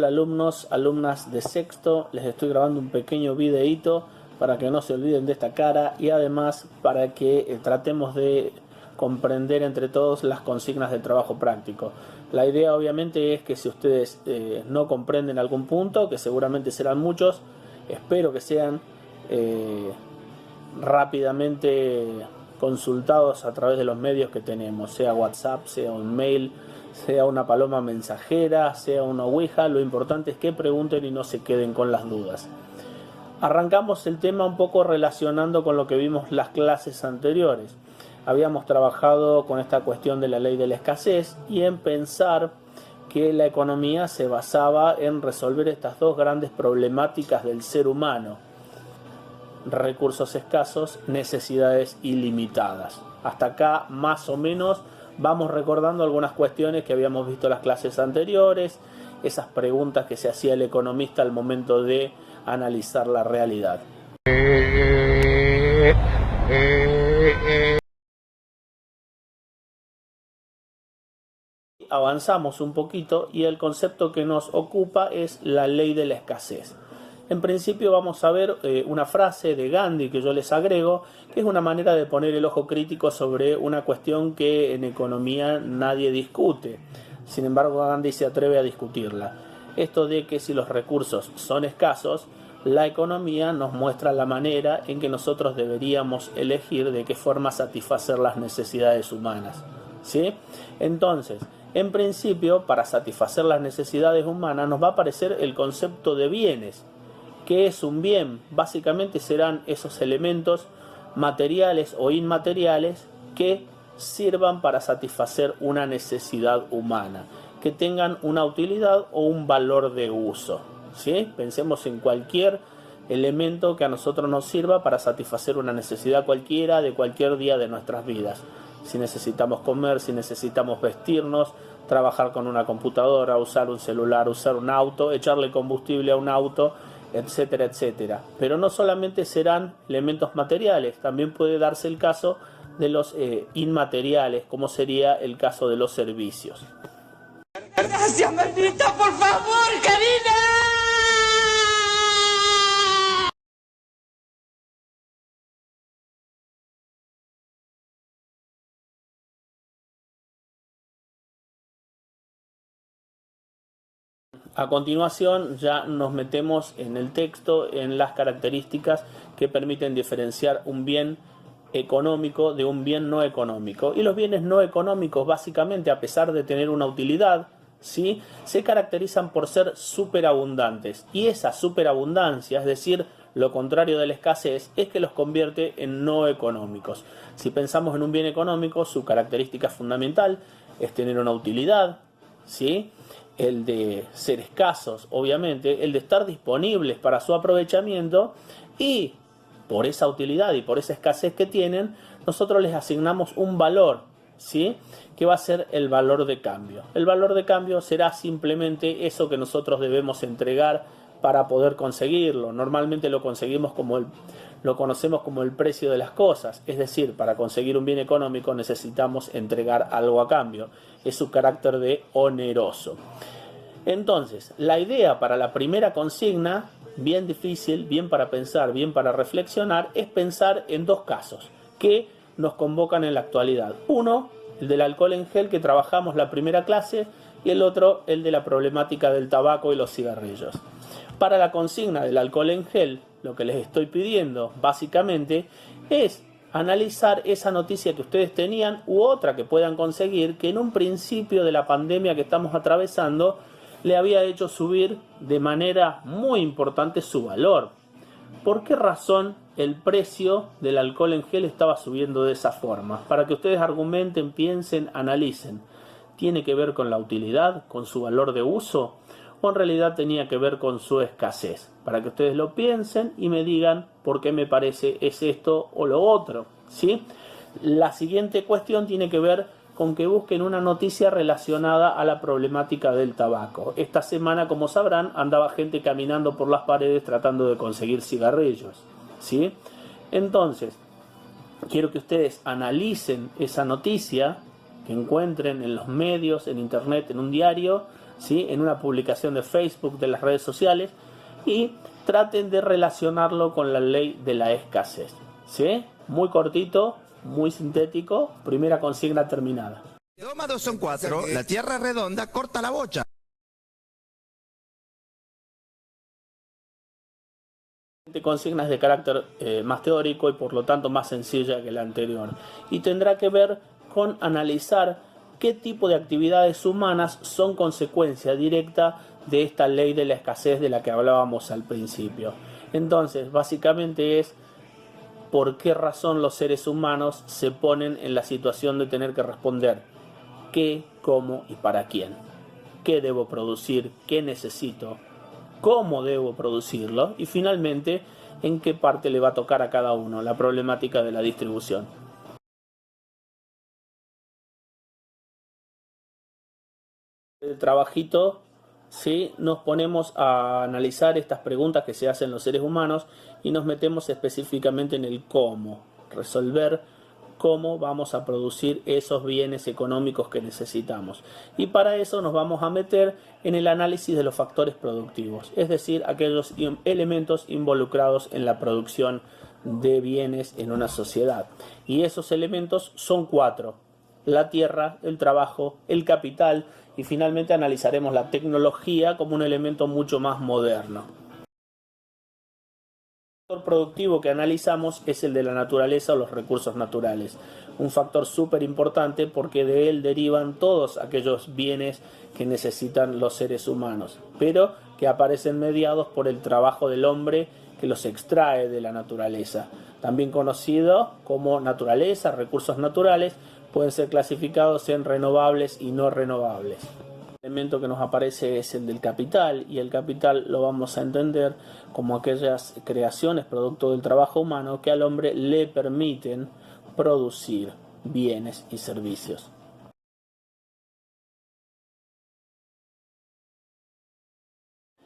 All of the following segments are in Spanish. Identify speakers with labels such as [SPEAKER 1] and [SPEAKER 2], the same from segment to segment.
[SPEAKER 1] alumnos, alumnas de sexto? Les estoy grabando un pequeño videíto para que no se olviden de esta cara y además para que tratemos de comprender entre todos las consignas del trabajo práctico. La idea obviamente es que si ustedes no comprenden algún punto, que seguramente serán muchos, espero que sean rápidamente consultados a través de los medios que tenemos, sea WhatsApp, sea un mail, sea una paloma mensajera, sea una ouija. Lo importante es que pregunten y no se queden con las dudas. Arrancamos el tema un poco relacionando con lo que vimos las clases anteriores. Habíamos trabajado con esta cuestión de la ley de la escasez y en pensar que la economía se basaba en resolver estas dos grandes problemáticas del ser humano: recursos escasos, necesidades ilimitadas. Hasta acá más o menos vamos recordando algunas cuestiones que habíamos visto en las clases anteriores, esas preguntas que se hacía el economista al momento de analizar la realidad. Avanzamos un poquito y el concepto que nos ocupa es la ley de la escasez. En principio vamos a ver una frase de Gandhi que yo les agrego, que es una manera de poner el ojo crítico sobre una cuestión que en economía nadie discute. Sin embargo, Gandhi se atreve a discutirla. Esto de que si los recursos son escasos, la economía nos muestra la manera en que nosotros deberíamos elegir de qué forma satisfacer las necesidades humanas, ¿sí? Entonces, en principio, para satisfacer las necesidades humanas nos va a aparecer el concepto de bienes. ¿Qué es un bien? Básicamente serán esos elementos materiales o inmateriales que sirvan para satisfacer una necesidad humana, que tengan una utilidad o un valor de uso, ¿sí? Pensemos en cualquier elemento que a nosotros nos sirva para satisfacer una necesidad cualquiera de cualquier día de nuestras vidas. Si necesitamos comer, si necesitamos vestirnos, trabajar con una computadora, usar un celular, usar un auto, echarle combustible a un auto, etcétera, etcétera. Pero no solamente serán elementos materiales, también puede darse el caso de los inmateriales, como sería el caso de los servicios.
[SPEAKER 2] Gracias, maldita, por favor, Karina.
[SPEAKER 1] A continuación ya nos metemos en el texto, en las características que permiten diferenciar un bien económico de un bien no económico. Y los bienes no económicos, básicamente, a pesar de tener una utilidad, ¿sí?, se caracterizan por ser superabundantes. Y esa superabundancia, es decir, lo contrario de la escasez, es que los convierte en no económicos. Si pensamos en un bien económico, su característica fundamental es tener una utilidad, ¿sí?, el de ser escasos, obviamente, el de estar disponibles para su aprovechamiento, y por esa utilidad y por esa escasez que tienen, nosotros les asignamos un valor, ¿sí?, que va a ser el valor de cambio. El valor de cambio será simplemente eso que nosotros debemos entregar para poder conseguirlo. Normalmente lo conseguimos lo conocemos como el precio de las cosas, es decir, para conseguir un bien económico necesitamos entregar algo a cambio. Es su carácter de oneroso. Entonces, la idea para la primera consigna, bien difícil, bien para pensar, bien para reflexionar, es pensar en dos casos que nos convocan en la actualidad. Uno, el del alcohol en gel, que trabajamos la primera clase, y el otro, el de la problemática del tabaco y los cigarrillos. Para la consigna del alcohol en gel, lo que les estoy pidiendo básicamente es analizar esa noticia que ustedes tenían u otra que puedan conseguir, que en un principio de la pandemia que estamos atravesando le había hecho subir de manera muy importante su valor. ¿Por qué razón el precio del alcohol en gel estaba subiendo de esa forma? Para que ustedes argumenten, piensen, analicen. ¿Tiene que ver con la utilidad, con su valor de uso? ¿O en realidad tenía que ver con su escasez? Para que ustedes lo piensen y me digan por qué me parece es esto o lo otro, ¿sí? La siguiente cuestión tiene que ver con que busquen una noticia relacionada a la problemática del tabaco. Esta semana, como sabrán, andaba gente caminando por las paredes tratando de conseguir cigarrillos, ¿sí? Entonces, quiero que ustedes analicen esa noticia que encuentren en los medios, en internet, en un diario, ¿sí? En una publicación de Facebook, de las redes sociales, y traten de relacionarlo con la ley de la escasez, ¿sí? Muy cortito, muy sintético, primera consigna terminada.
[SPEAKER 3] 2 más 2 son 4, la tierra es redonda, corta la bocha.
[SPEAKER 1] Consignas de carácter más teórico y por lo tanto más sencilla que la anterior, y tendrá que ver con analizar qué tipo de actividades humanas son consecuencia directa de esta ley de la escasez de la que hablábamos al principio. Entonces, básicamente es por qué razón los seres humanos se ponen en la situación de tener que responder qué, cómo y para quién. ¿Qué debo producir? ¿Qué necesito? ¿Cómo debo producirlo? Y finalmente, ¿en qué parte le va a tocar a cada uno? La problemática de la distribución. El trabajito, ¿sí? Nos ponemos a analizar estas preguntas que se hacen los seres humanos y nos metemos específicamente en el cómo. Resolver cómo vamos a producir esos bienes económicos que necesitamos. Y para eso nos vamos a meter en el análisis de los factores productivos, es decir, aquellos elementos involucrados en la producción de bienes en una sociedad. Y esos elementos son 4: la tierra, el trabajo, el capital, y finalmente analizaremos la tecnología como un elemento mucho más moderno. El factor productivo que analizamos es el de la naturaleza o los recursos naturales, un factor súper importante porque de él derivan todos aquellos bienes que necesitan los seres humanos, pero que aparecen mediados por el trabajo del hombre que los extrae de la naturaleza. También conocido como naturaleza, recursos naturales, pueden ser clasificados en renovables y no renovables. El elemento que nos aparece es el del capital, y el capital lo vamos a entender como aquellas creaciones producto del trabajo humano que al hombre le permiten producir bienes y servicios.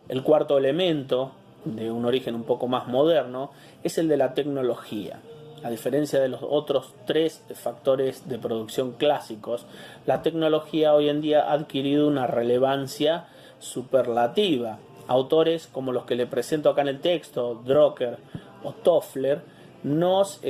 [SPEAKER 1] El cuarto elemento, de un origen un poco más moderno, es el de la tecnología. A diferencia de los otros 3 factores de producción clásicos, la tecnología hoy en día ha adquirido una relevancia superlativa. Autores como los que le presento acá en el texto, Drucker o Toffler, nos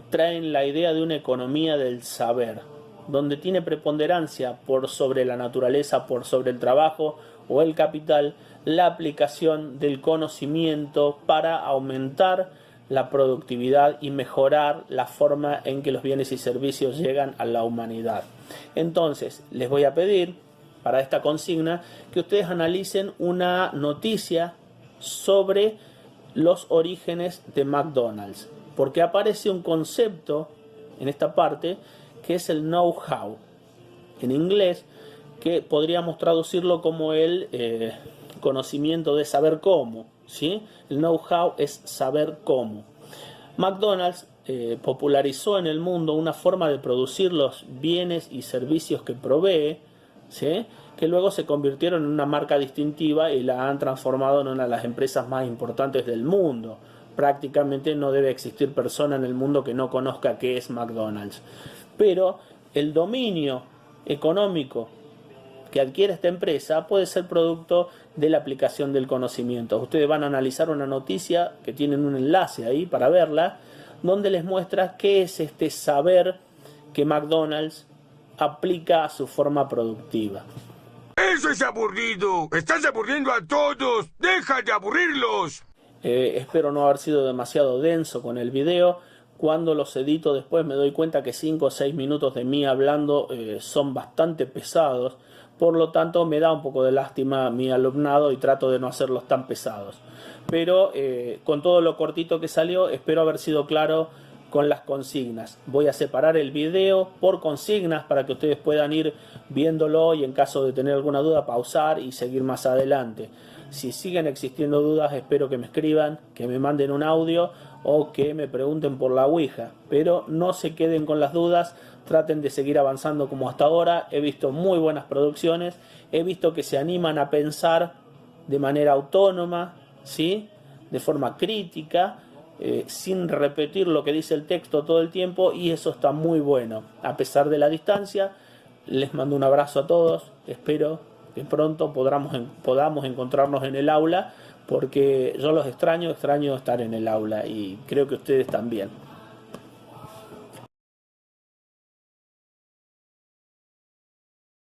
[SPEAKER 1] traen la idea de una economía del saber, donde tiene preponderancia por sobre la naturaleza, por sobre el trabajo o el capital, la aplicación del conocimiento para aumentar la productividad y mejorar la forma en que los bienes y servicios llegan a la humanidad. Entonces, les voy a pedir para esta consigna que ustedes analicen una noticia sobre los orígenes de McDonald's, porque aparece un concepto en esta parte que es el know-how, en inglés, que podríamos traducirlo como el conocimiento de saber cómo, ¿sí? El know-how es saber cómo. McDonald's popularizó en el mundo una forma de producir los bienes y servicios que provee, ¿sí? Que luego se convirtieron en una marca distintiva y la han transformado en una de las empresas más importantes del mundo. Prácticamente no debe existir persona en el mundo que no conozca qué es McDonald's. Pero el dominio económico que adquiere esta empresa puede ser producto de la aplicación del conocimiento. Ustedes van a analizar una noticia que tienen un enlace ahí para verla, donde les muestra qué es este saber que McDonald's aplica a su forma productiva.
[SPEAKER 4] ¡Eso es aburrido! ¡Estás aburriendo a todos! ¡Deja de aburrirlos!
[SPEAKER 1] Espero no haber sido demasiado denso con el video. Cuando los edito después me doy cuenta que 5 o 6 minutos de mí hablando son bastante pesados. Por lo tanto, me da un poco de lástima mi alumnado y trato de no hacerlos tan pesados. Pero con todo lo cortito que salió, espero haber sido claro con las consignas. Voy a separar el video por consignas para que ustedes puedan ir viéndolo y en caso de tener alguna duda pausar y seguir más adelante. Si siguen existiendo dudas, espero que me escriban, que me manden un audio o que me pregunten por la Ouija. Pero no se queden con las dudas, traten de seguir avanzando como hasta ahora. He visto muy buenas producciones, he visto que se animan a pensar de manera autónoma, ¿sí? De forma crítica, sin repetir lo que dice el texto todo el tiempo, y eso está muy bueno. A pesar de la distancia, les mando un abrazo a todos, espero que pronto podamos encontrarnos en el aula, porque yo los extraño estar en el aula y creo que ustedes también.